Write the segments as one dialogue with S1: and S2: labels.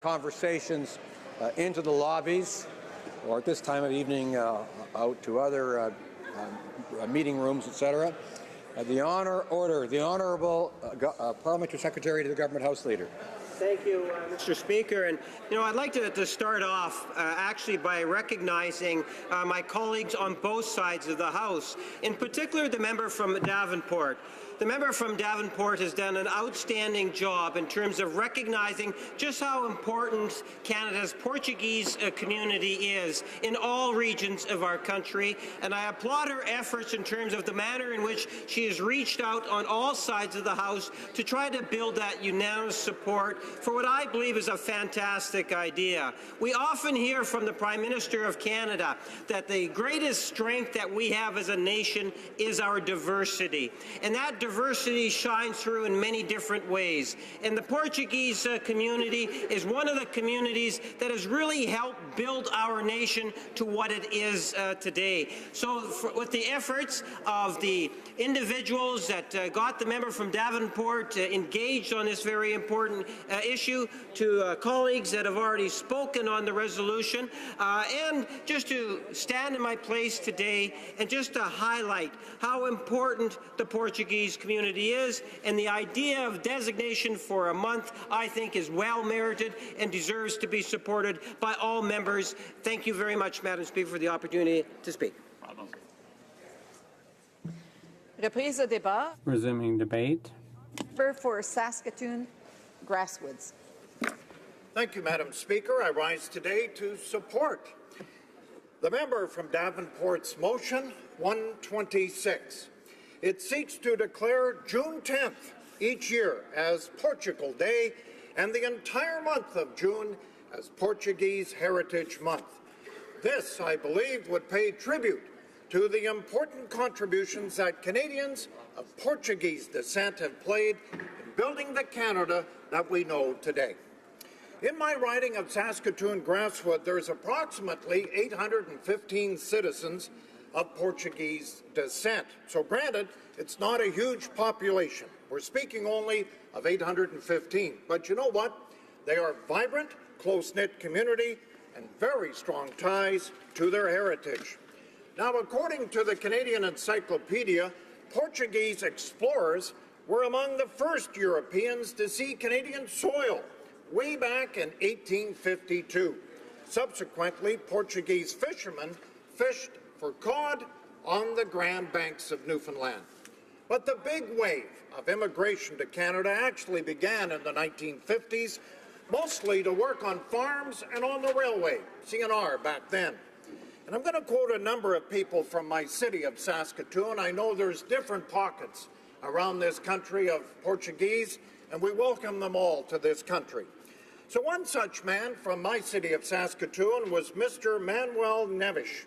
S1: conversations into the lobbies, or at this time of evening out to other meeting rooms, etc. The Honourable Parliamentary Secretary to the Government House Leader.
S2: Thank you, Mr. Speaker. And, I'd like to start off actually by recognizing my colleagues on both sides of the House, in particular the member from Davenport. The member from Davenport has done an outstanding job in terms of recognizing just how important Canada's Portuguese community is in all regions of our country, and I applaud her efforts in terms of the manner in which she has reached out on all sides of the House to try to build that unanimous support for what I believe is a fantastic idea. We often hear from the Prime Minister of Canada that the greatest strength that we have as a nation is our diversity, and that diversity shines through in many different ways. And the Portuguese community is one of the communities that has really helped build our nation to what it is today. So with the efforts of the individuals that got the member from Davenport engaged on this very important issue, to colleagues that have already spoken on the resolution, and just to stand in my place today and just to highlight how important the Portuguese community is, and the idea of designation for a month, I think, is well merited and deserves to be supported by all members. Thank you very much, Madam Speaker, for the opportunity to speak.
S3: Resuming debate.
S4: Member for Saskatoon, Grasswoods.
S5: Thank you, Madam Speaker. I rise today to support the member from Davenport's motion 126. It seeks to declare June 10th each year as Portugal Day and the entire month of June as Portuguese Heritage Month. This, I believe, would pay tribute to the important contributions that Canadians of Portuguese descent have played in building the Canada that we know today. In my riding of Saskatoon Grasswood, there's approximately 815 citizens of Portuguese descent. So granted, it's not a huge population. We're speaking only of 815. But you know what? They are vibrant, close-knit community and very strong ties to their heritage. Now, according to the Canadian Encyclopedia, Portuguese explorers were among the first Europeans to see Canadian soil way back in 1852. Subsequently, Portuguese fishermen fished for cod on the Grand Banks of Newfoundland. But the big wave of immigration to Canada actually began in the 1950s, mostly to work on farms and on the railway, CNR back then. And I'm going to quote a number of people from my city of Saskatoon. I know there's different pockets around this country of Portuguese, and we welcome them all to this country. So one such man from my city of Saskatoon was Mr. Manuel Neves,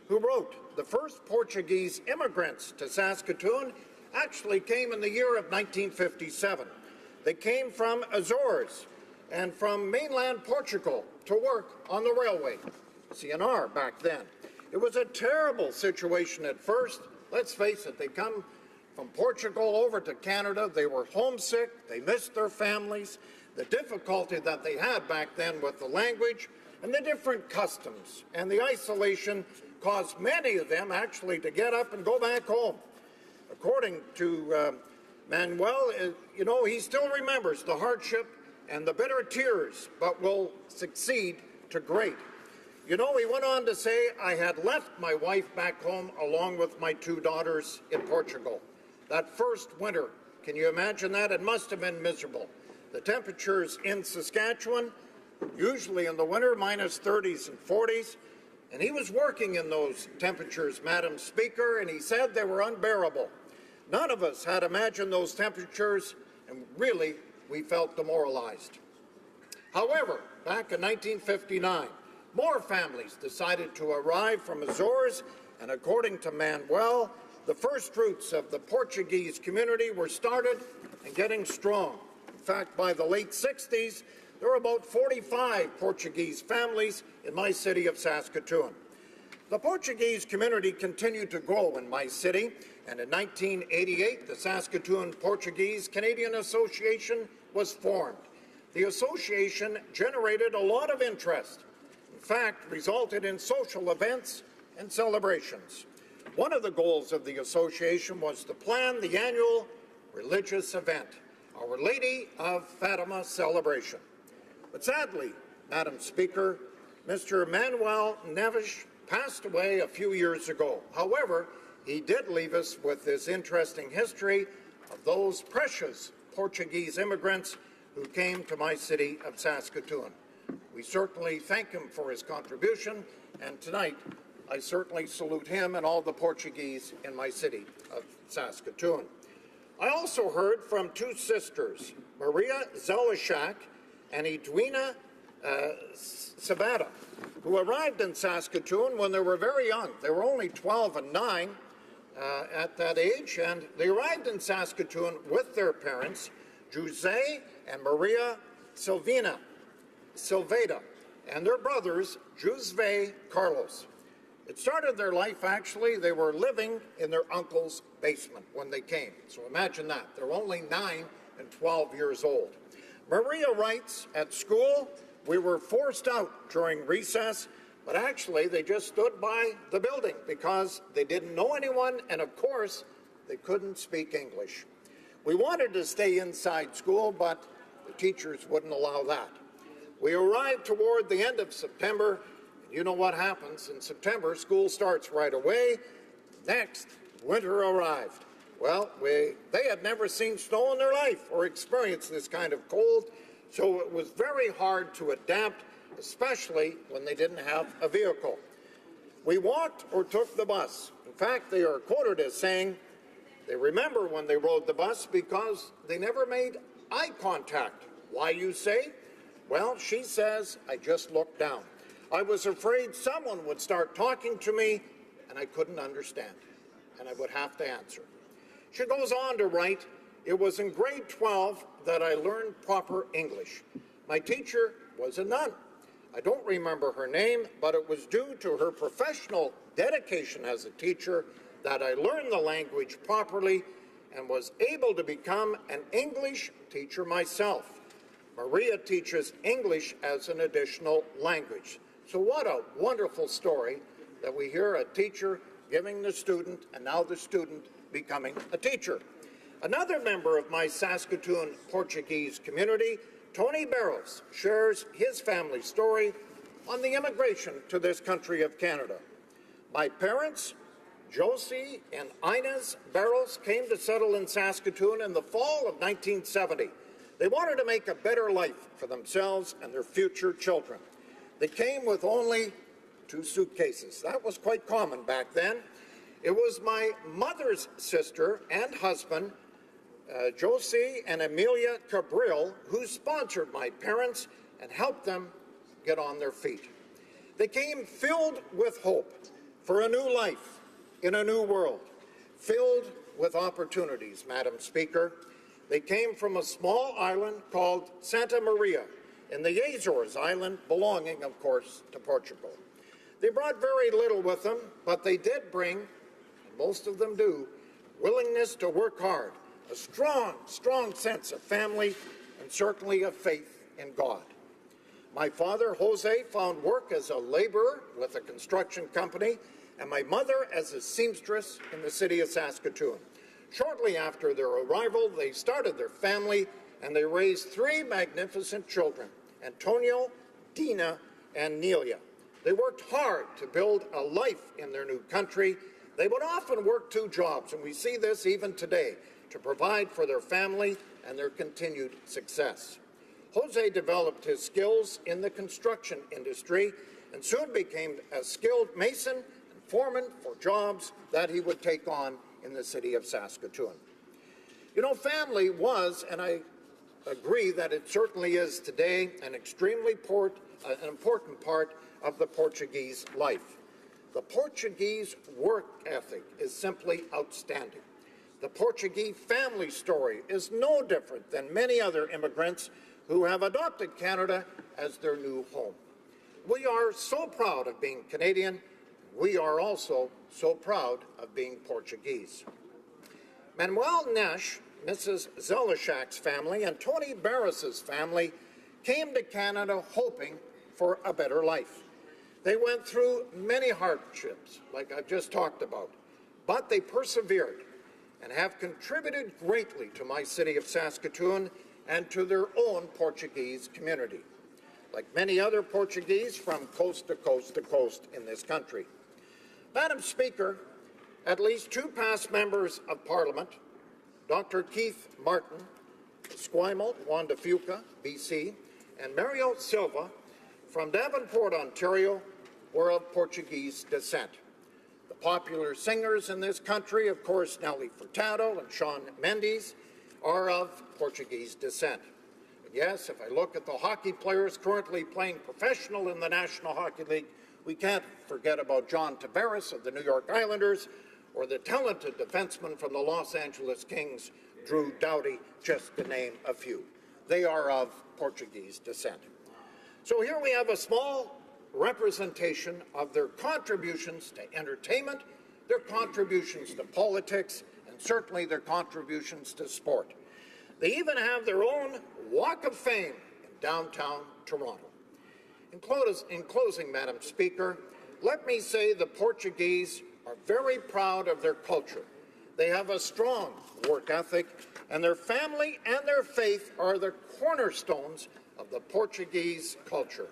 S5: who wrote, "The first Portuguese immigrants to Saskatoon actually came in the year of 1957. They came from Azores and from mainland Portugal to work on the railway, CNR back then. It was a terrible situation at first. Let's face it, they come from Portugal over to Canada. They were homesick. They missed their families. The difficulty that they had back then with the language and the different customs and the isolation caused many of them actually to get up and go back home." According to Manuel, he still remembers the hardship and the bitter tears, but will succeed to great. He went on to say, "I had left my wife back home along with my two daughters in Portugal. That first winter, can you imagine that? It must have been miserable. The temperatures in Saskatchewan, usually in the winter, minus 30s and 40s, and he was working in those temperatures, Madam Speaker, and he said they were unbearable. None of us had imagined those temperatures, and really, we felt demoralized. However, back in 1959, more families decided to arrive from Azores, and according to Manuel, the first roots of the Portuguese community were started and getting strong. In fact, by the late 60s, there were about 45 Portuguese families in my city of Saskatoon. The Portuguese community continued to grow in my city, and in 1988, the Saskatoon Portuguese Canadian Association was formed. the association generated a lot of interest. In fact, resulted in social events and celebrations. One of the goals of the association was to plan the annual religious event, Our Lady of Fatima celebration. But sadly, Madam Speaker, Mr. Manuel Neves passed away a few years ago. However, he did leave us with this interesting history of those precious Portuguese immigrants who came to my city of Saskatoon. We certainly thank him for his contribution, and tonight I certainly salute him and all the Portuguese in my city of Saskatoon. I also heard from two sisters, Maria Zelishak and Edwina Savada, who arrived in Saskatoon when they were very young. They were only 12 and 9 at that age, and they arrived in Saskatoon with their parents, Jose and Maria Silvada, and their brothers, Jose Carlos. It started their life, actually, they were living in their uncle's basement when they came. So imagine that. They're only 9 and 12 years old. Maria writes, at school, we were forced out during recess, but actually they just stood by the building because they didn't know anyone, and of course, they couldn't speak English. We wanted to stay inside school, but the teachers wouldn't allow that. We arrived toward the end of September. You know what happens in September. School starts right away. Next, winter arrived. Well, they had never seen snow in their life or experienced this kind of cold, so it was very hard to adapt, especially when they didn't have a vehicle. We walked or took the bus. In fact, they are quoted as saying they remember when they rode the bus because they never made eye contact. Why, you say? Well, she says, I just looked down. I was afraid someone would start talking to me, and I couldn't understand, and I would have to answer. She goes on to write, it was in grade 12 that I learned proper English. My teacher was a nun. I don't remember her name, but it was due to her professional dedication as a teacher that I learned the language properly and was able to become an English teacher myself. Maria teaches English as an additional language. So what a wonderful story that we hear a teacher giving the student, and now the student becoming a teacher. Another member of my Saskatoon Portuguese community, Tony Barros, shares his family story on the immigration to this country of Canada. My parents, Josie and Inez Barros, came to settle in Saskatoon in the fall of 1970. They wanted to make a better life for themselves and their future children. They came with only 2 suitcases. That was quite common back then. It was my mother's sister and husband, Josie and Amelia Cabril, who sponsored my parents and helped them get on their feet. They came filled with hope for a new life in a new world, filled with opportunities, Madam Speaker. They came from a small island called Santa Maria in the Azores island, belonging, of course, to Portugal. They brought very little with them, but they did bring, and most of them do, willingness to work hard, a strong, strong sense of family, and certainly of faith in God. My father, Jose, found work as a laborer with a construction company, and my mother as a seamstress in the city of Saskatoon. Shortly after their arrival, they started their family, and they raised 3 magnificent children, Antonio, Dina, and Nelia. They worked hard to build a life in their new country. They would often work 2 jobs, and we see this even today, to provide for their family and their continued success. Jose developed his skills in the construction industry and soon became a skilled mason and foreman for jobs that he would take on in the city of Saskatoon. You know, family was, and I agree that it certainly is today, an extremely important part of the Portuguese life. The Portuguese work ethic is simply outstanding. The Portuguese family story is no different than many other immigrants who have adopted Canada as their new home. We are so proud of being Canadian. We are also so proud of being Portuguese. Manuel Nesh, Mrs. Zelishak's family, and Tony Barros's family came to Canada hoping for a better life. They went through many hardships, like I've just talked about, but they persevered and have contributed greatly to my city of Saskatoon and to their own Portuguese community, like many other Portuguese from coast to coast to coast in this country. Madam Speaker, at least two past members of Parliament, Dr. Keith Martin, Esquimalt, Juan de Fuca, BC, and Mario Silva from Davenport, Ontario, were of Portuguese descent. The popular singers in this country, of course, Nelly Furtado and Shawn Mendes, are of Portuguese descent. And yes, if I look at the hockey players currently playing professional in the National Hockey League, we can't forget about John Tavares of the New York Islanders, or the talented defenseman from the Los Angeles Kings, Drew Doughty, just to name a few. They are of Portuguese descent. So here we have a small representation of their contributions to entertainment, their contributions to politics, and certainly their contributions to sport. They even have their own Walk of Fame in downtown Toronto. In closing, Madam Speaker, let me say the Portuguese are very proud of their culture. They have a strong work ethic, and their family and their faith are the cornerstones of the Portuguese culture.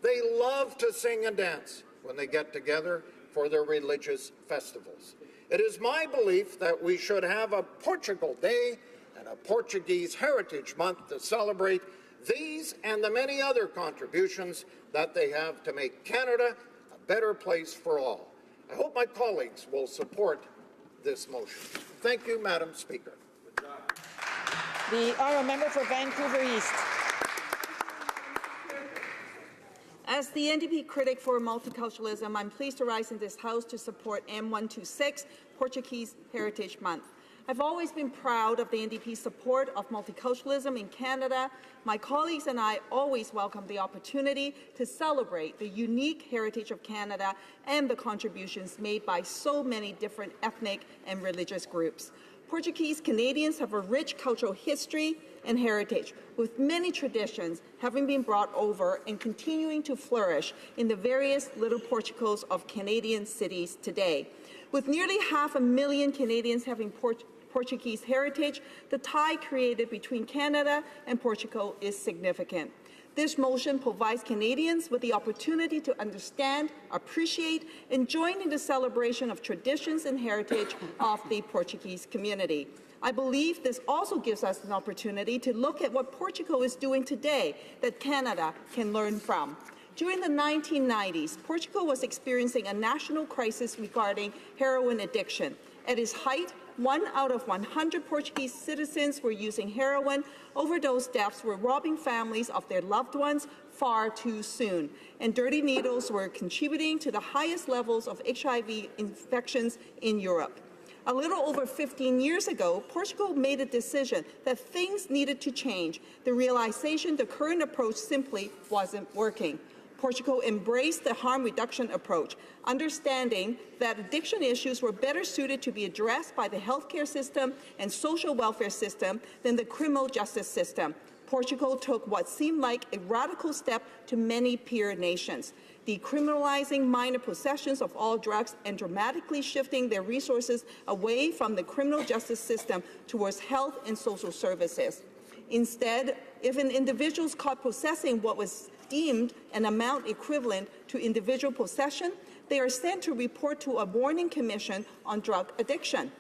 S5: They love to sing and dance when they get together for their religious festivals. It is my belief that we should have a Portugal Day and a Portuguese Heritage Month to celebrate these and the many other contributions that they have to make Canada a better place for all. I hope my colleagues will support this motion. Thank you, Madam Speaker.
S4: The honourable member for Vancouver East.
S3: As the NDP critic for multiculturalism, I'm pleased to rise in this House to support M126, Portuguese Heritage Month. I've always been proud of the NDP's support of multiculturalism in Canada. My colleagues and I always welcome the opportunity to celebrate the unique heritage of Canada and the contributions made by so many different ethnic and religious groups. Portuguese Canadians have a rich cultural history and heritage, with many traditions having been brought over and continuing to flourish in the various little Portugals of Canadian cities today. With nearly 500,000 Canadians having Portuguese heritage, the tie created between Canada and Portugal is significant. This motion provides Canadians with the opportunity to understand, appreciate, and join in the celebration of traditions and heritage of the Portuguese community. I believe this also gives us an opportunity to look at what Portugal is doing today that Canada can learn from. During the 1990s, Portugal was experiencing a national crisis regarding heroin addiction. At its height, 1 out of 100 Portuguese citizens were using heroin. Overdose deaths were robbing families of their loved ones far too soon, and dirty needles were contributing to the highest levels of HIV infections in Europe. A little over 15 years ago, Portugal made a decision that things needed to change, the realization the current approach simply wasn't working. Portugal embraced the harm reduction approach, understanding that addiction issues were better suited to be addressed by the healthcare system and social welfare system than the criminal justice system. Portugal took what seemed like a radical step to many peer nations, decriminalizing minor possessions of all drugs and dramatically shifting their resources away from the criminal justice system towards health and social services. Instead, if an individual is caught possessing what was deemed an amount equivalent to individual possession, they are sent to report to a warning commission on drug addiction.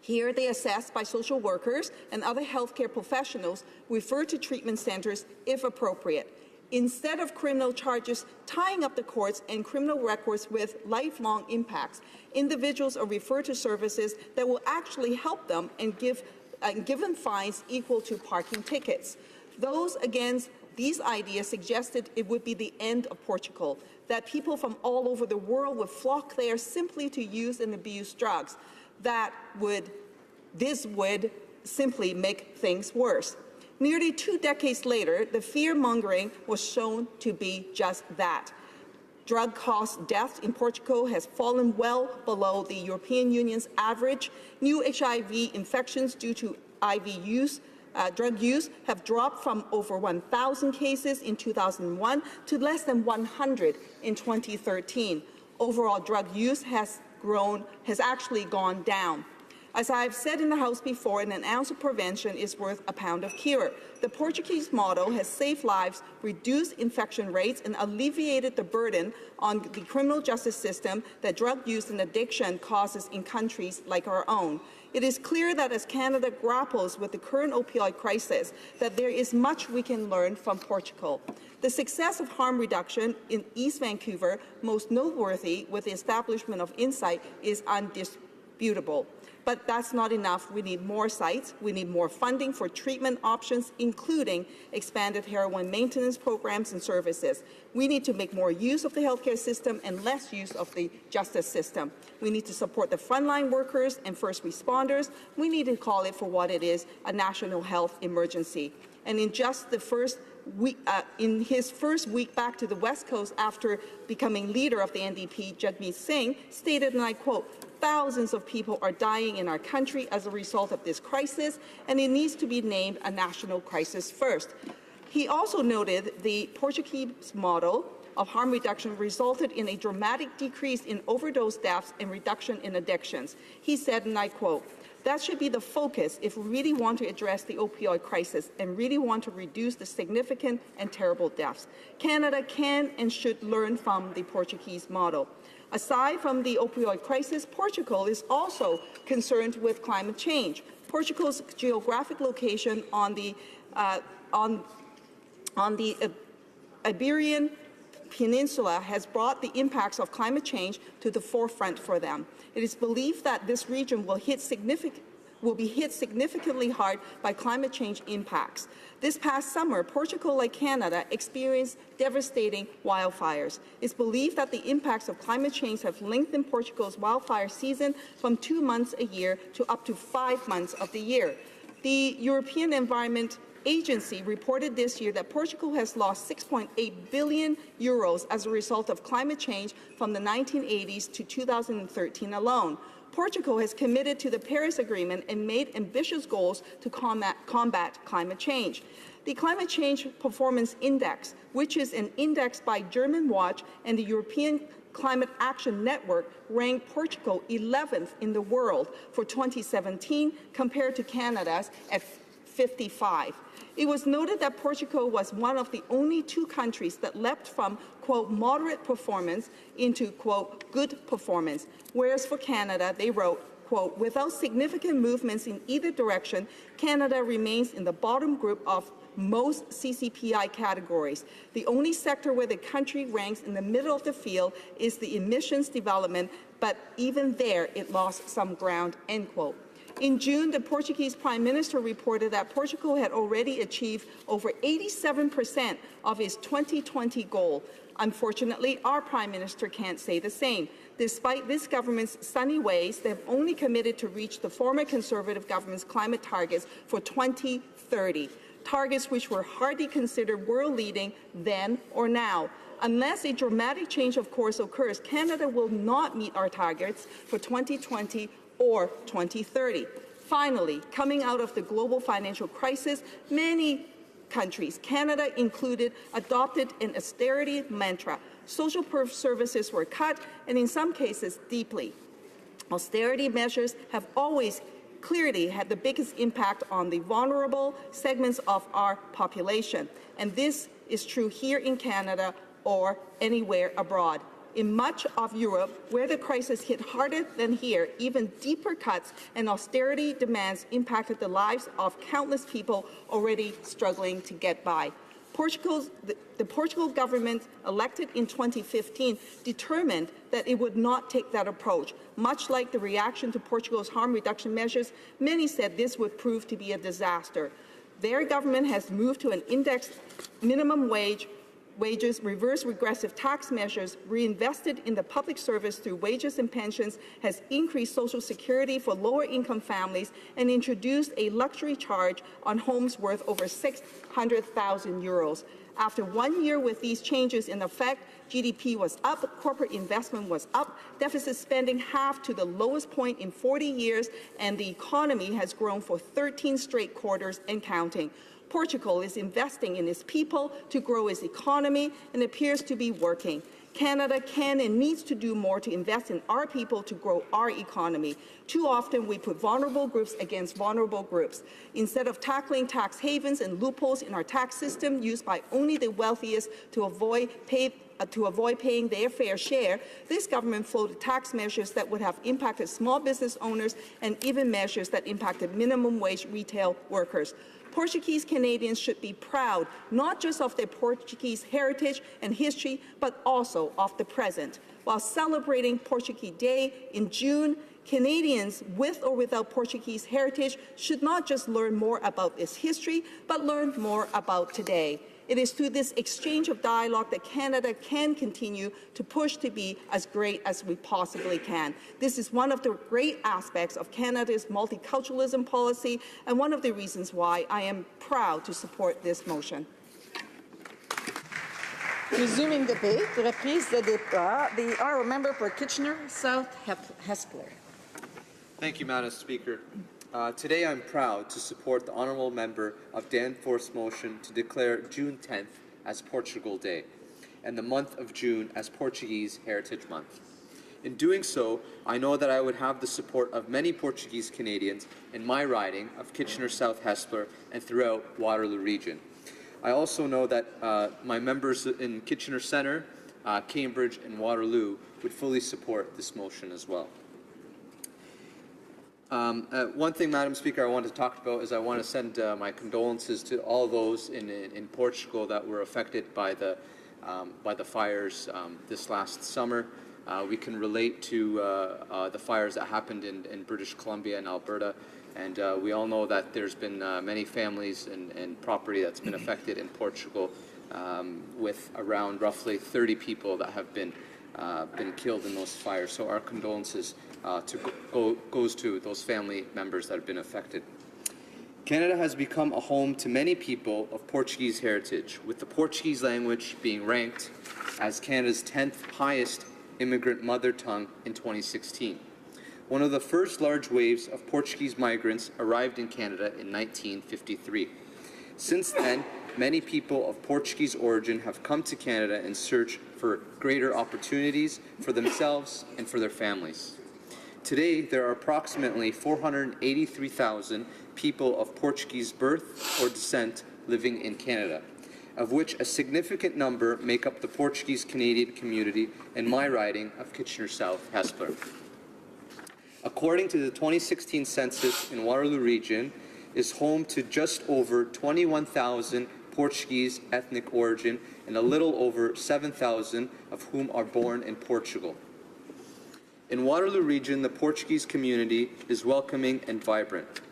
S3: Here, they are assessed by social workers and other healthcare professionals, referred to treatment centers if appropriate. Instead of criminal charges tying up the courts and criminal records with lifelong impacts, individuals are referred to services that will actually help them and given fines equal to parking tickets. Those against these ideas suggested it would be the end of Portugal, that people from all over the world would flock there simply to use and abuse drugs. This would simply make things worse. Nearly 2 decades later, the fear-mongering was shown to be just that. Drug-caused deaths in Portugal has fallen well below the European Union's average. New HIV infections due to IV use drug use have dropped from over 1,000 cases in 2001 to less than 100 in 2013. Overall drug use has actually gone down. As I've said in the House before, an ounce of prevention is worth a pound of cure. The Portuguese model has saved lives, reduced infection rates, and alleviated the burden on the criminal justice system that drug use and addiction causes in countries like our own. It is clear that as Canada grapples with the current opioid crisis, that there is much we can learn from Portugal. The success of harm reduction in East Vancouver, most noteworthy with the establishment of Insight, is undisputable. But that's not enough. We need more sites. We need more funding for treatment options, including expanded heroin maintenance programs and services. We need to make more use of the healthcare system and less use of the justice system. We need to support the frontline workers and first responders. We need to call it for what it is, a national health emergency. And in just the first week, in his first week back to the West Coast after becoming leader of the NDP, Jagmeet Singh stated, and I quote, "Thousands of people are dying in our country as a result of this crisis, and it needs to be named a national crisis first." He also noted the Portuguese model of harm reduction resulted in a dramatic decrease in overdose deaths and reduction in addictions. He said, and I quote, "That should be the focus if we really want to address the opioid crisis and really want to reduce the significant and terrible deaths. Canada can and should learn from the Portuguese model." Aside from the opioid crisis, Portugal is also concerned with climate change. Portugal's geographic location on the Iberian Peninsula has brought the impacts of climate change to the forefront for them. It is believed that this region will be hit significantly hard by climate change impacts. This past summer, Portugal, like Canada, experienced devastating wildfires. It's believed that the impacts of climate change have lengthened Portugal's wildfire season from 2 months a year to up to 5 months of the year. The European Environment Agency reported this year that Portugal has lost 6.8 billion euros as a result of climate change from the 1980s to 2013 alone. Portugal has committed to the Paris Agreement and made ambitious goals to combat climate change. The Climate Change Performance Index, which is an index by German Watch and the European Climate Action Network, ranked Portugal 11th in the world for 2017 compared to Canada's at 55. It was noted that Portugal was one of the only 2 countries that leapt from, quote, moderate performance into, quote, good performance, whereas for Canada, they wrote, quote, "Without significant movements in either direction, Canada remains in the bottom group of most CCPI categories. The only sector where the country ranks in the middle of the field is the emissions development, but even there it lost some ground," end quote. In June, the Portuguese Prime Minister reported that Portugal had already achieved over 87% of its 2020 goal. Unfortunately, our Prime Minister can't say the same. Despite this government's sunny ways, they have only committed to reach the former Conservative government's climate targets for 2030, targets which were hardly considered world-leading then or now. Unless a dramatic change of course occurs, Canada will not meet our targets for 2020 or 2030. Finally, coming out of the global financial crisis, many countries, Canada included, adopted an austerity mantra. Social services were cut, and in some cases, deeply. Austerity measures have always clearly had the biggest impact on the vulnerable segments of our population, and this is true here in Canada or anywhere abroad. In much of Europe, where the crisis hit harder than here, even deeper cuts and austerity demands impacted the lives of countless people already struggling to get by. The Portugal government, elected in 2015, determined that it would not take that approach. Much like the reaction to Portugal's harm reduction measures, many said this would prove to be a disaster. Their government has moved to an indexed minimum wages, reverse regressive tax measures, reinvested in the public service through wages and pensions, has increased social security for lower-income families, and introduced a luxury charge on homes worth over 600,000 euros. After 1 year with these changes in effect, GDP was up, corporate investment was up, deficit spending halved to the lowest point in 40 years, and the economy has grown for 13 straight quarters and counting. Portugal is investing in its people to grow its economy and appears to be working. Canada can and needs to do more to invest in our people to grow our economy. Too often we put vulnerable groups against vulnerable groups. Instead of tackling tax havens and loopholes in our tax system used by only the wealthiest to avoid paying their fair share, this government floated tax measures that would have impacted small business owners and even measures that impacted minimum wage retail workers. Portuguese Canadians should be proud not just of their Portuguese heritage and history, but also of the present. While celebrating Portuguese Day in June, Canadians with or without Portuguese heritage should not just learn more about its history, but learn more about today. It is through this exchange of dialogue that Canada can continue to push to be as great as we possibly can. This is one of the great aspects of Canada's multiculturalism policy and one of the reasons why I am proud to support this motion.
S4: Resuming debate, reprise de débat. The honourable member for Kitchener South Hespeler.
S6: Thank you, Madam Speaker. Today I'm proud to support the honourable member of Danforth's motion to declare June 10th as Portugal Day and the month of June as Portuguese Heritage Month. In doing so, I know that I would have the support of many Portuguese Canadians in my riding of Kitchener South Hespeler and throughout Waterloo region. I also know that my members in Kitchener Centre, Cambridge and Waterloo would fully support this motion as well. One thing, Madam Speaker, I want to talk about is I want to send my condolences to all those in Portugal that were affected by the fires this last summer. We can relate to the fires that happened in British Columbia and Alberta, and we all know that there's been many families and property that's been affected in Portugal, with around roughly 30 people that have been killed in those fires. So our condolences goes to those family members that have been affected. Canada has become a home to many people of Portuguese heritage, with the Portuguese language being ranked as Canada's 10th highest immigrant mother tongue in 2016. One of the first large waves of Portuguese migrants arrived in Canada in 1953. Since then, many people of Portuguese origin have come to Canada in search for greater opportunities for themselves and for their families. Today, there are approximately 483,000 people of Portuguese birth or descent living in Canada, of which a significant number make up the Portuguese Canadian community in my riding of Kitchener South Hespeler. According to the 2016 census in Waterloo region, is home to just over 21,000 Portuguese ethnic origin and a little over 7,000 of whom are born in Portugal. In Waterloo region, the Portuguese community is welcoming and vibrant.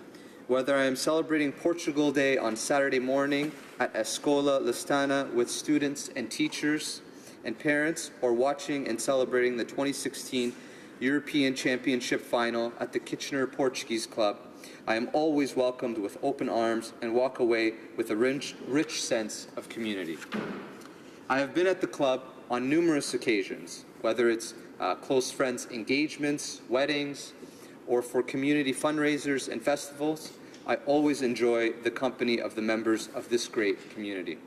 S6: Whether I am celebrating Portugal Day on Saturday morning at Escola Listana with students and teachers and parents, or watching and celebrating the 2016 European Championship final at the Kitchener Portuguese Club, I am always welcomed with open arms and walk away with a rich sense of community. I have been at the club on numerous occasions, whether it's close friends engagements, weddings, or for community fundraisers and festivals. I always enjoy the company of the members of this great community.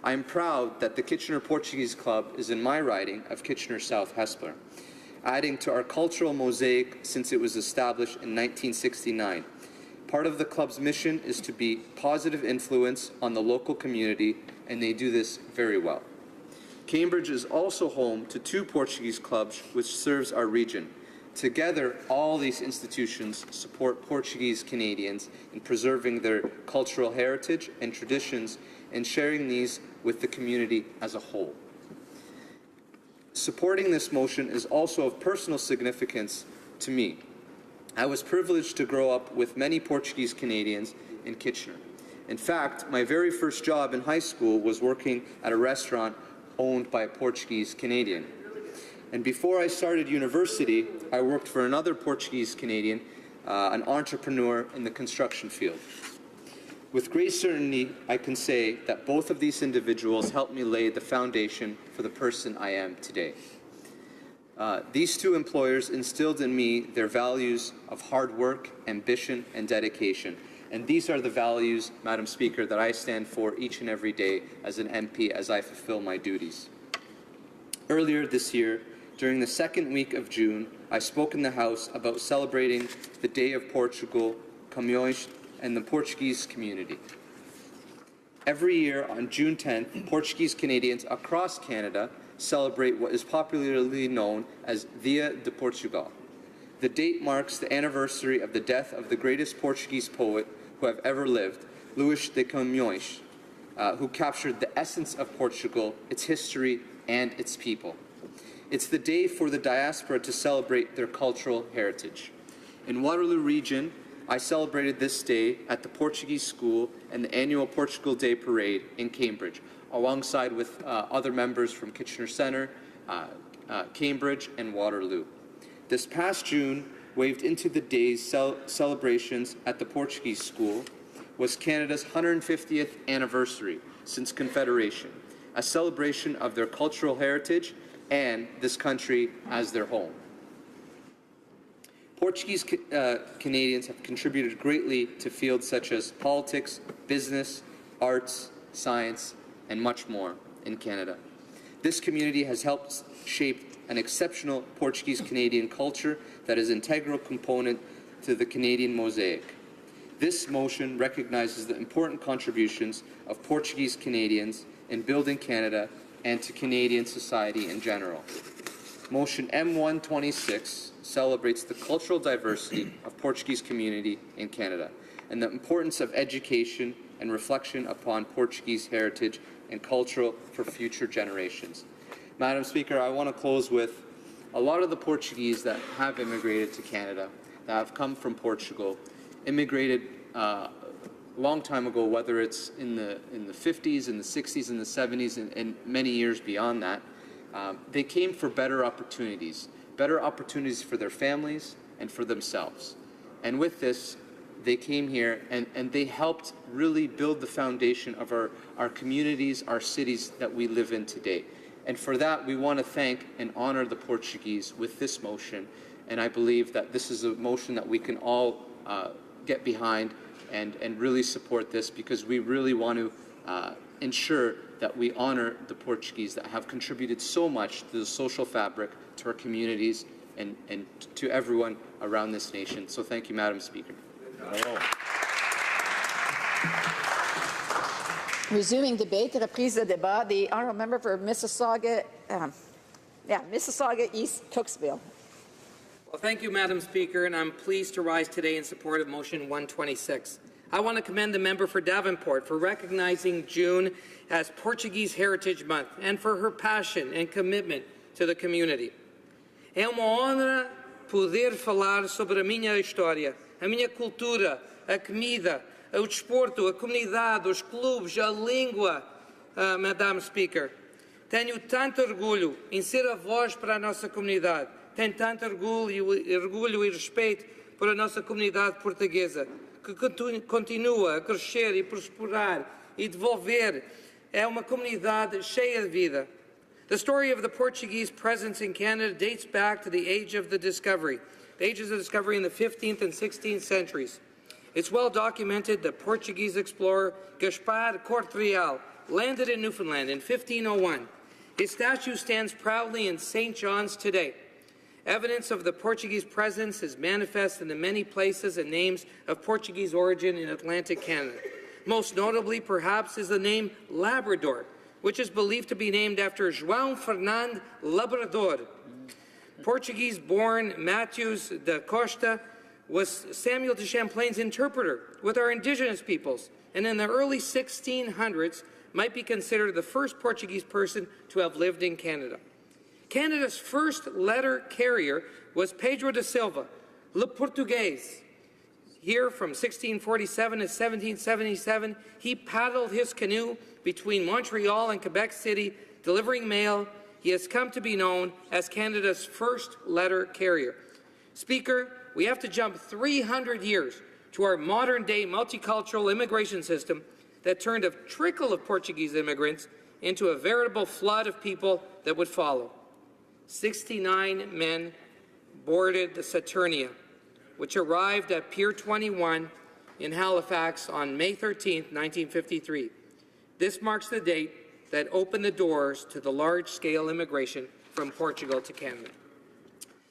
S6: I am proud that the Kitchener Portuguese Club is in my riding of Kitchener South Hespeler, adding to our cultural mosaic since it was established in 1969. Part of the club's mission is to be positive influence on the local community, and they do this very well. Cambridge is also home to 2 Portuguese clubs which serves our region. Together, all these institutions support Portuguese Canadians in preserving their cultural heritage and traditions and sharing these with the community as a whole. Supporting this motion is also of personal significance to me. I was privileged to grow up with many Portuguese Canadians in Kitchener. In fact, my very first job in high school was working at a restaurant owned by a Portuguese Canadian. And before I started university, I worked for another Portuguese Canadian, an entrepreneur in the construction field. With great certainty, I can say that both of these individuals helped me lay the foundation for the person I am today. These two employers instilled in me their values of hard work, ambition, and dedication. And these are the values, Madam Speaker, that I stand for each and every day as an MP as I fulfill my duties. Earlier this year, during the second week of June, I spoke in the House about celebrating the Day of Portugal, Camões, and the Portuguese community. Every year on June 10th, Portuguese Canadians across Canada celebrate what is popularly known as Dia de Portugal. The date marks the anniversary of the death of the greatest Portuguese poet who have ever lived, Luís de Camões, who captured the essence of Portugal, its history, and its people. It's the day for the diaspora to celebrate their cultural heritage. In Waterloo Region, I celebrated this day at the Portuguese School and the annual Portugal Day Parade in Cambridge, alongside with other members from Kitchener Centre, Cambridge, and Waterloo. This past June, waved into the day's celebrations at the Portuguese School, was Canada's 150th anniversary since Confederation, a celebration of their cultural heritage and this country as their home. Portuguese Canadians have contributed greatly to fields such as politics, business, arts, science, and much more in Canada. This community has helped shape an exceptional Portuguese Canadian culture that is an integral component to the Canadian mosaic. This motion recognizes the important contributions of Portuguese Canadians in building Canada and to Canadian society in general. Motion M126 celebrates the cultural diversity of Portuguese community in Canada and the importance of education and reflection upon Portuguese heritage and culture for future generations. Madam Speaker, I want to close with a lot of the Portuguese that have immigrated to Canada, that have come from Portugal, immigrated a long time ago, whether it's in the 50s, in the 60s, in the 70s, and many years beyond that. They came for better opportunities for their families and for themselves. And with this, they came here and they helped really build the foundation of our communities, our cities that we live in today. And for that, we want to thank and honor the Portuguese with this motion. And I believe that this is a motion that we can all get behind and really support this, because we really want to ensure that we honor the Portuguese that have contributed so much to the social fabric, to our communities, and to everyone around this nation. So thank you, Madam Speaker.
S4: Resuming debate, reprise de débat, the honourable member for Mississauga, Mississauga East Cooksville.
S7: Well, thank you, Madam Speaker, and I'm pleased to rise today in support of Motion 126. I want to commend the member for Davenport for recognizing June as Portuguese Heritage Month and for her passion and commitment to the community. É uma honra poder falar sobre a minha história, a minha cultura, a comida, o desporto, a comunidade, os clubes, a língua, Madam Speaker. Tenho tanto orgulho em ser a voz para a nossa comunidade. Tenho tanto orgulho e respeito por a nossa comunidade portuguesa, que continua a crescer e prosperar e desenvolver. É uma comunidade cheia de vida. The story of the Portuguese presence in Canada dates back to the age of the discovery, the ages of discovery in the 15th and 16th centuries. It's well documented that Portuguese explorer Gaspar Corte Real landed in Newfoundland in 1501. His statue stands proudly in St. John's today. Evidence of the Portuguese presence is manifest in the many places and names of Portuguese origin in Atlantic Canada. Most notably, perhaps, is the name Labrador, which is believed to be named after João Fernando Labrador. Portuguese-born Mateus da Costa was Samuel de Champlain's interpreter with our indigenous peoples, and in the early 1600s might be considered the first Portuguese person to have lived in Canada. Canada's first letter carrier was Pedro de Silva, Le Portuguese. Here from 1647 to 1777, he paddled his canoe between Montreal and Quebec City, delivering mail. He has come to be known as Canada's first letter carrier. Speaker, we have to jump 300 years to our modern-day multicultural immigration system that turned a trickle of Portuguese immigrants into a veritable flood of people that would follow. 69 men boarded the Saturnia, which arrived at Pier 21 in Halifax on May 13, 1953. This marks the date that opened the doors to the large-scale immigration from Portugal to Canada.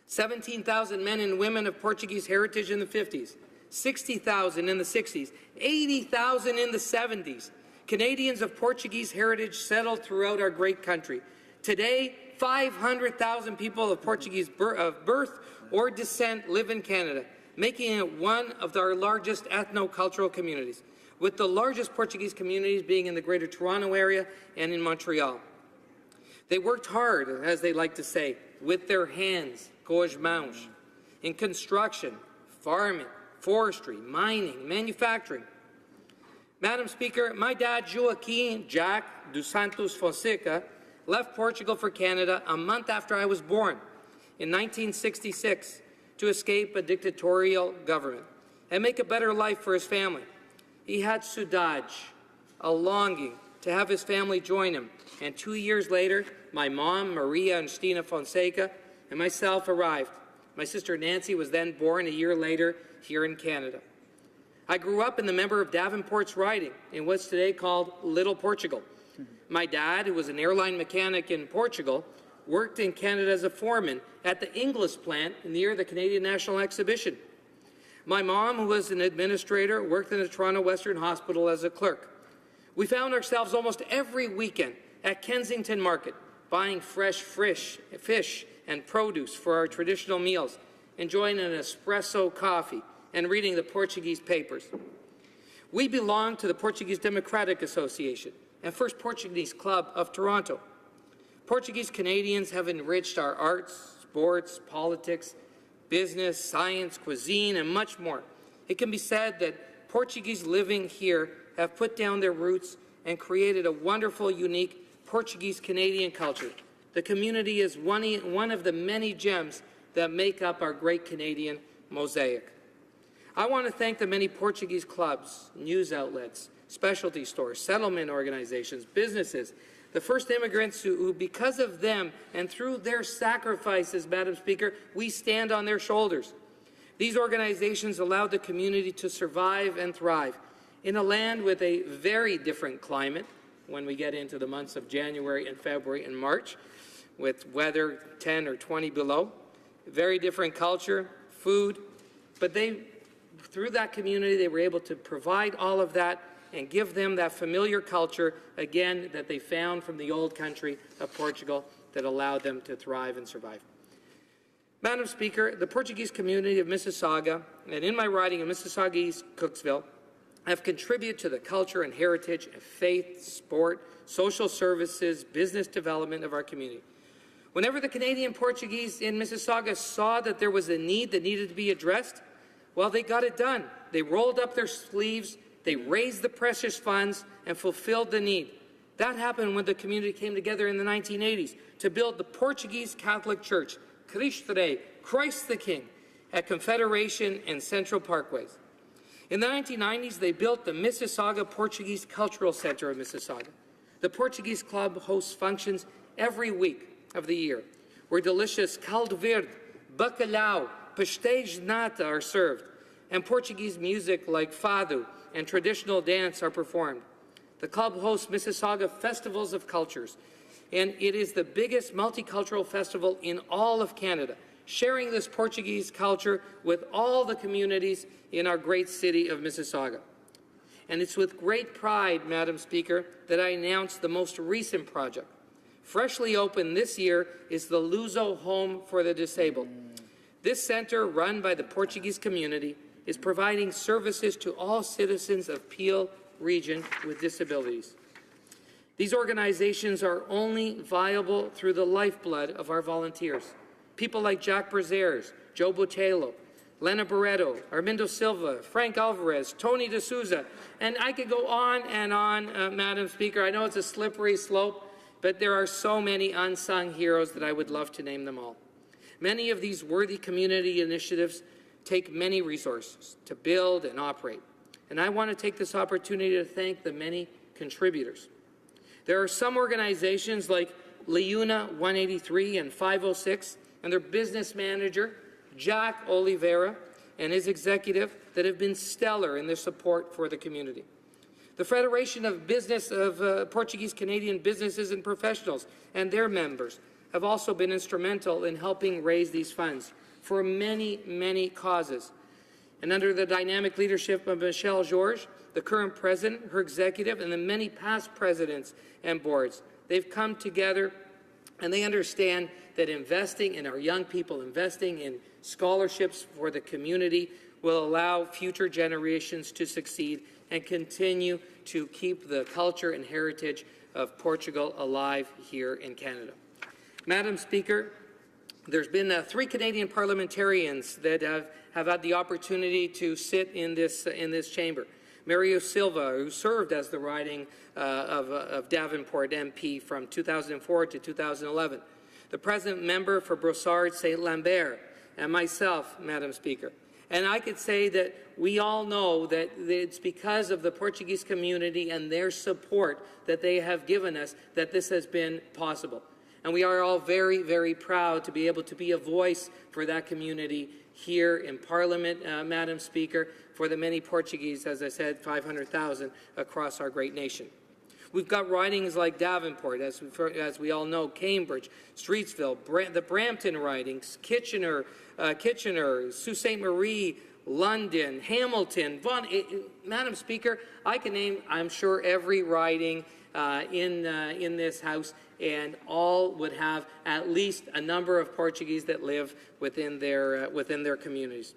S7: 17,000 men and women of Portuguese heritage in the 50s, 60,000 in the 60s, 80,000 in the 70s. Canadians of Portuguese heritage settled throughout our great country. Today, 500,000 people of Portuguese birth or descent live in Canada, making it one of our largest ethno-cultural communities, with the largest Portuguese communities being in the Greater Toronto area and in Montreal. They worked hard, as they like to say, with their hands, com as mãos, in construction, farming, forestry, mining, manufacturing. Madam Speaker, my dad, Joaquim Jack dos Santos Fonseca, left Portugal for Canada a month after I was born in 1966 to escape a dictatorial government and make a better life for his family. He had saudade, a longing to have his family join him, and 2 years later, my mom, Maria Angestina Fonseca, and myself arrived. My sister Nancy was then born a year later here in Canada. I grew up in the member of Davenport's riding in what's today called Little Portugal. My dad, who was an airline mechanic in Portugal, worked in Canada as a foreman at the Inglis plant near the Canadian National Exhibition. My mom, who was an administrator, worked in the Toronto Western Hospital as a clerk. We found ourselves almost every weekend at Kensington Market, buying fresh fish and produce for our traditional meals, enjoying an espresso coffee, and reading the Portuguese papers. We belong to the Portuguese Democratic Association and First Portuguese Club of Toronto. Portuguese Canadians have enriched our arts, sports, politics, business, science, cuisine, and much more. It can be said that Portuguese living here have put down their roots and created a wonderful, unique Portuguese-Canadian culture. The community is one of the many gems that make up our great Canadian mosaic. I want to thank the many Portuguese clubs, news outlets, specialty stores, settlement organizations, businesses, the first immigrants who, because of them and through their sacrifices, Madam Speaker, we stand on their shoulders. These organizations allowed the community to survive and thrive in a land with a very different climate when we get into the months of January and February and March, with weather 10 or 20 below, very different culture, food, but through that community, they were able to provide all of that and give them that familiar culture, again, that they found from the old country of Portugal that allowed them to thrive and survive. Madam Speaker, the Portuguese community of Mississauga, and in my riding of Mississauga East, Cooksville, have contributed to the culture and heritage of faith, sport, social services, business development of our community. Whenever the Canadian Portuguese in Mississauga saw that there was a need that needed to be addressed, well, they got it done. They rolled up their sleeves, they raised the precious funds, and fulfilled the need. That happened when the community came together in the 1980s to build the Portuguese Catholic Church, Cristo Rei, Christ the King, at Confederation and Central Parkways. In the 1990s, they built the Mississauga Portuguese Cultural Center of Mississauga. The Portuguese Club hosts functions every week of the year, where delicious caldo verde, bacalhau, pastéis de nata are served, and Portuguese music like fado and traditional dance are performed. The club hosts Mississauga Festivals of Cultures, and it is the biggest multicultural festival in all of Canada, sharing this Portuguese culture with all the communities in our great city of Mississauga. And it's with great pride, Madam Speaker, that I announce the most recent project. Freshly opened this year is the Luso Home for the Disabled. This center, run by the Portuguese community, is providing services to all citizens of Peel region with disabilities. These organizations are only viable through the lifeblood of our volunteers. People like Jack Brazares, Joe Botello, Lena Barreto, Armindo Silva, Frank Alvarez, Tony D'Souza, and I could go on, Madam Speaker. I know it's a slippery slope, but there are so many unsung heroes that I would love to name them all. Many of these worthy community initiatives take many resources to build and operate. And I want to take this opportunity to thank the many contributors. There are some organizations like Liuna 183 and 506 and their business manager, Jack Oliveira, and his executive that have been stellar in their support for the community. The Federation of Portuguese Canadian Businesses and Professionals and their members have also been instrumental in helping raise these funds for many, many causes. And under the dynamic leadership of Michelle Georges, the current president, her executive, and the many past presidents and boards, they've come together and they understand that investing in our young people, investing in scholarships for the community will allow future generations to succeed and continue to keep the culture and heritage of Portugal alive here in Canada. Madam Speaker, there's been 3 Canadian parliamentarians that have had the opportunity to sit in this chamber. Mario Silva, who served as the riding of Davenport MP from 2004 to 2011. The present member for Brossard-St. Lambert, and myself, Madam Speaker. And I could say that we all know that it's because of the Portuguese community and their support that they have given us that this has been possible. And we are all very, very proud to be able to be a voice for that community here in Parliament, Madam Speaker, for the many Portuguese, as I said, 500,000 across our great nation. We've got ridings like Davenport, as we all know, Cambridge, Streetsville, the Brampton ridings, Kitchener, Sault Ste. Marie, London, Hamilton, Vaughan. Madam Speaker, I can name, I'm sure, every riding in this House, and all would have at least a number of Portuguese that live within their communities.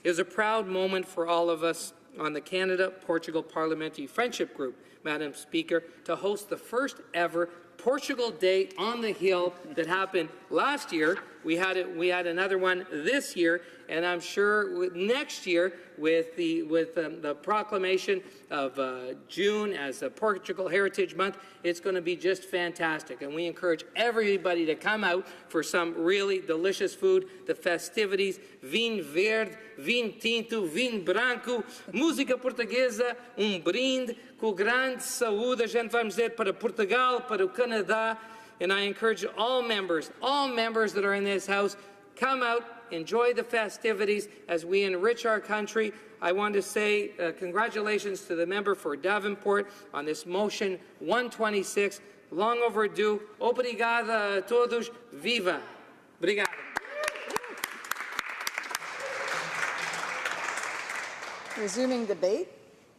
S7: It was a proud moment for all of us on the Canada-Portugal Parliamentary Friendship Group, Madam Speaker, to host the first ever Portugal Day on the Hill that happened last year. We had another one this year, and I'm sure next year with the proclamation of June as a Portugal Heritage Month, it's going to be just fantastic. And we encourage everybody to come out for some really delicious food, the festivities, vinho verde, vinho tinto, vinho branco, música portuguesa, brinde, com grande saúde, a gente vamos dizer para Portugal, para o Canadá. And I encourage all members that are in this House, come out, enjoy the festivities as we enrich our country. I want to say congratulations to the member for Davenport on this motion 126, long overdue. Obrigada a todos. Viva! Obrigado.
S4: Resuming debate,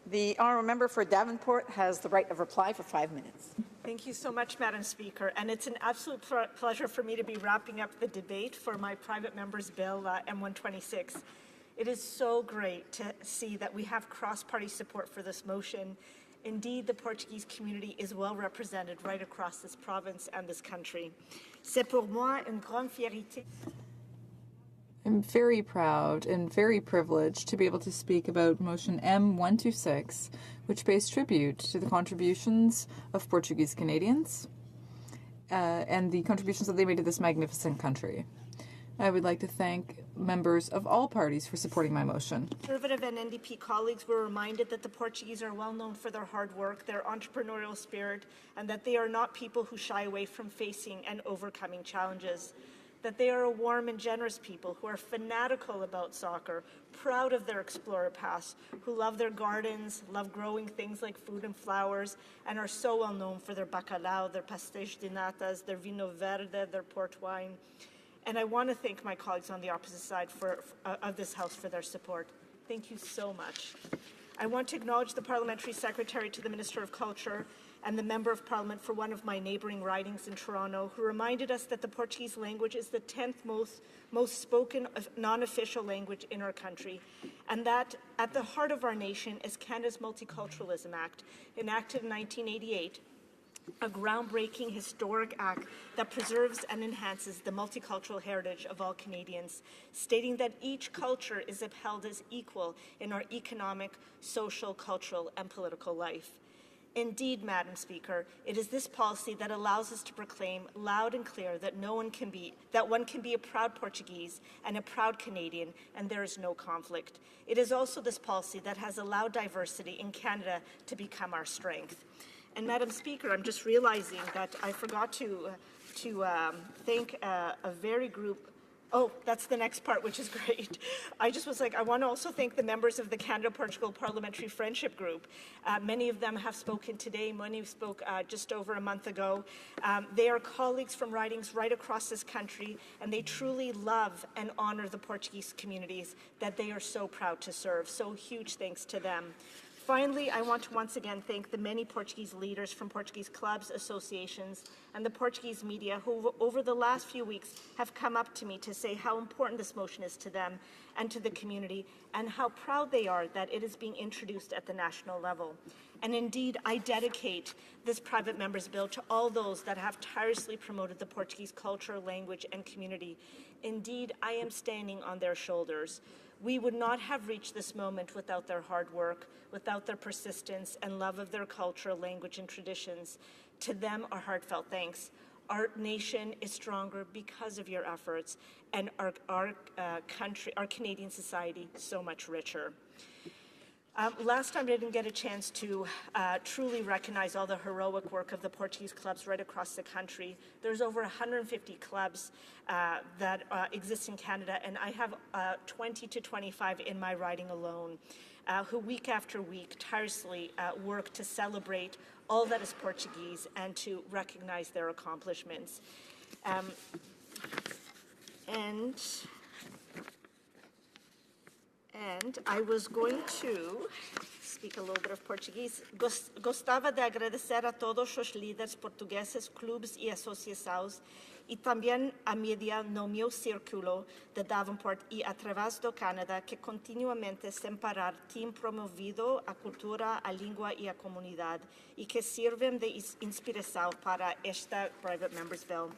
S4: the honourable member for Davenport has the right of reply for 5 minutes.
S8: Thank you so much, Madam Speaker. And it's an absolute pleasure for me to be wrapping up the debate for my private member's bill, M126. It is so great to see that we have cross-party support for this motion. Indeed, the Portuguese community is well represented right across this province and this country. C'est pour moi une grande fierté.
S9: I'm very proud and very privileged to be able to speak about motion M126, which pays tribute to the contributions of Portuguese Canadians and the contributions that they made to this magnificent country. I would like to thank members of all parties for supporting my motion.
S8: Conservative and NDP colleagues were reminded that the Portuguese are well known for their hard work, their entrepreneurial spirit, and that they are not people who shy away from facing and overcoming challenges. That they are a warm and generous people who are fanatical about soccer, proud of their explorer pass, who love their gardens, love growing things like food and flowers, and are so well known for their bacalhau, their pastéis de natas, their vinho verde, their port wine. And I want to thank my colleagues on the opposite side of this House for their support. Thank you so much. I want to acknowledge the Parliamentary Secretary to the Minister of Culture and the Member of Parliament for one of my neighbouring ridings in Toronto, who reminded us that the Portuguese language is the 10th most spoken non-official language in our country, and that at the heart of our nation is Canada's Multiculturalism Act, enacted in 1988, a groundbreaking historic act that preserves and enhances the multicultural heritage of all Canadians, stating that each culture is upheld as equal in our economic, social, cultural, and political life. Indeed, Madam Speaker, it is this policy that allows us to proclaim loud and clear that one can be a proud Portuguese and a proud Canadian, and there is no conflict. It is also this policy that has allowed diversity in Canada to become our strength. And Madam Speaker, I'm just realizing that I forgot to thank a very group. Oh, that's the next part, which is great. I just was like, I want to also thank the members of the Canada-Portugal Parliamentary Friendship Group. Many of them have spoken today. Many spoke just over a month ago. They are colleagues from ridings right across this country, and they truly love and honor the Portuguese communities that they are so proud to serve. So huge thanks to them. Finally, I want to once again thank the many Portuguese leaders from Portuguese clubs, associations, and the Portuguese media who over the last few weeks have come up to me to say how important this motion is to them and to the community, and how proud they are that it is being introduced at the national level. And indeed, I dedicate this private member's bill to all those that have tirelessly promoted the Portuguese culture, language, and community. Indeed, I am standing on their shoulders. We would not have reached this moment without their hard work, without their persistence and love of their culture, language, and traditions. To them, our heartfelt thanks. Our nation is stronger because of your efforts, and our country, our Canadian society, so much richer. Last time I didn't get a chance to truly recognize all the heroic work of the Portuguese clubs right across the country. There's over 150 clubs that exist in Canada, and I have 20 to 25 in my riding alone, who week after week tirelessly work to celebrate all that is Portuguese and to recognize their accomplishments. And I was going to speak a little bit of Portuguese. Gostava de agradecer a todos os líderes portugueses, clubes e associações, e também a mídia no meu círculo de Davenport e através do Canadá, que continuamente, sem parar, têm promovido a cultura, a língua e a comunidade, e que servem de inspiração para esta Private Members Bill.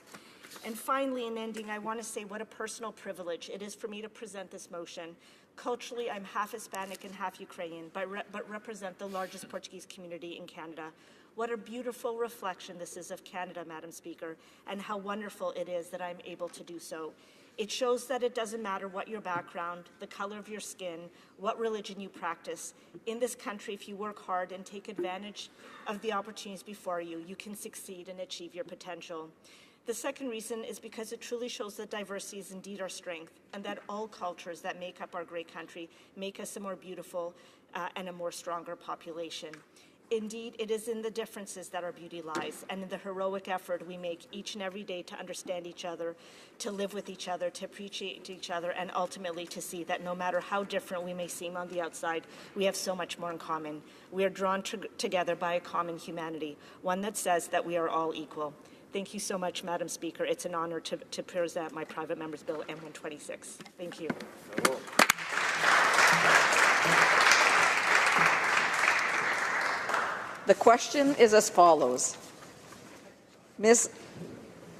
S8: And finally, in ending, I want to say what a personal privilege it is for me to present this motion. Culturally, I'm half Hispanic and half Ukrainian, but represent the largest Portuguese community in Canada. What a beautiful reflection this is of Canada, Madam Speaker, and how wonderful it is that I'm able to do so. It shows that it doesn't matter what your background, the color of your skin, what religion you practice. In this country, if you work hard and take advantage of the opportunities before you, you can succeed and achieve your potential. The second reason is because it truly shows that diversity is indeed our strength, and that all cultures that make up our great country make us a more beautiful and a more stronger population. Indeed, it is in the differences that our beauty lies, and in the heroic effort we make each and every day to understand each other, to live with each other, to appreciate each other, and ultimately to see that no matter how different we may seem on the outside, we have so much more in common. We are drawn together by a common humanity, one that says that we are all equal. Thank you so much, Madam Speaker. It's an honor to present my private member's bill M126. Thank you.
S4: The question is as follows. Ms.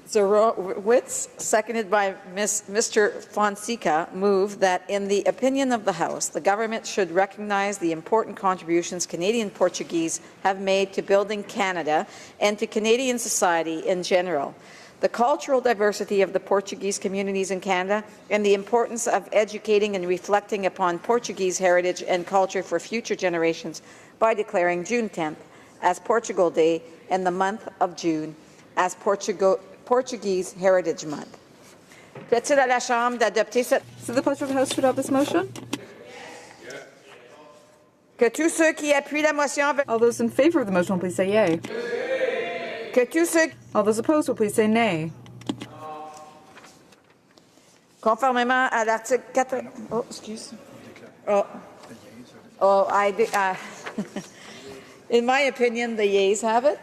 S4: Dzerowicz, seconded by Mr. Fonseca, move that, in the opinion of the House, the government should recognize the important contributions Canadian Portuguese have made to building Canada and to Canadian society in general, the cultural diversity of the Portuguese communities in Canada, and the importance of educating and reflecting upon Portuguese heritage and culture for future generations by declaring June 10th as Portugal Day and the month of June as Portuguese Heritage Month. Plaît-il à la Chambre d'adopter cette...
S9: Is it the pleasure of the House to adopt this motion?
S4: Que tous ceux qui appuient la motion...
S9: All those in favor of the motion will please say yay.
S4: Que tous ceux...
S9: All those opposed will please say nay.
S4: Conformément à l'article 4... Oh, excuse. In my opinion, the yeas have it.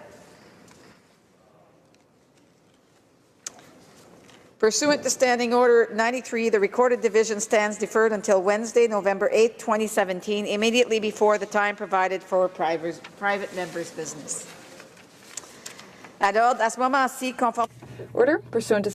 S4: Pursuant to Standing Order 93, the recorded division stands deferred until Wednesday, November 8, 2017, immediately before the time provided for private members' business. Alors, à ce moment-ci, conforme...
S9: Order. Pursuant to